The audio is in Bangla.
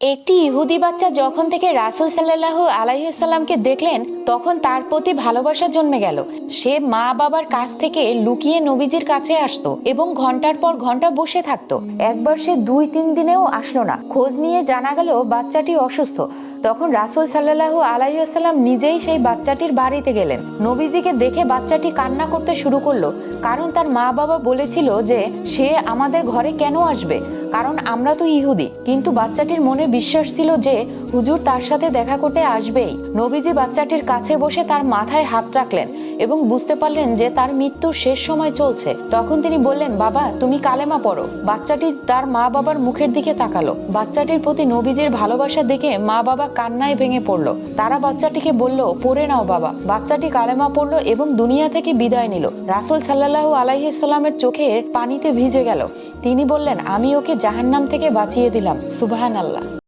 একটি ইহুদি বাচ্চা যখন থেকে রাসূল সাল্লাল্লাহু আলাইহি সাল্লামকে দেখলেন তখন তার প্রতি ভালোবাসা জন্মে গেল। সে মা বাবার কাছ থেকে লুকিয়ে নবীজির কাছে আসতো এবং ঘন্টার পর ঘন্টা বসে থাকতো। একবার সে 2-3 দিনেও আসলো না। খোঁজ নিয়ে জানা গেল বাচ্চাটি অসুস্থ। তখন রাসূল সাল্লাল্লাহু আলাইহি সাল্লাম নিজেই সেই বাচ্চাটির বাড়িতে গেলেন। নবীজিকে দেখে বাচ্চাটি কান্না করতে শুরু করলো, কারণ তার মা বাবা বলেছিল যে সে আমাদের ঘরে কেন আসবে, কারণ আমরা তো ইহুদি। কিন্তু বাচ্চাটির মনে বিশ্বাস ছিল যে হুজুর তার সাথে দেখা করতে আসবেই। নবীজি বাচ্চাটির কাছে বসে তার মাথায় হাত রাখলেন এবং বুঝতে পারলেন যে তার মৃত্যুর শেষ সময় চলছে। তখন তিনি বললেন, বাবা তুমি কালেমা পড়ো। বাচ্চাটি তার মা বাবার মুখের দিকে তাকালো। বাচ্চাটির প্রতি নবীজির ভালোবাসা দেখে মা বাবা কান্নায় ভেঙে পড়লো। তারা বাচ্চাটিকে বলল, পড়ে নাও বাবা। বাচ্চাটি কালেমা পড়লো এবং দুনিয়া থেকে বিদায় নিল। রাসূল সাল্লাল্লাহু আলাইহি সাল্লামের চোখে পানিতে ভিজে গেল। তিনি বললেন, আমি ওকে জাহান্নাম থেকে বাঁচিয়ে দিলাম। সুবহানাল্লাহ।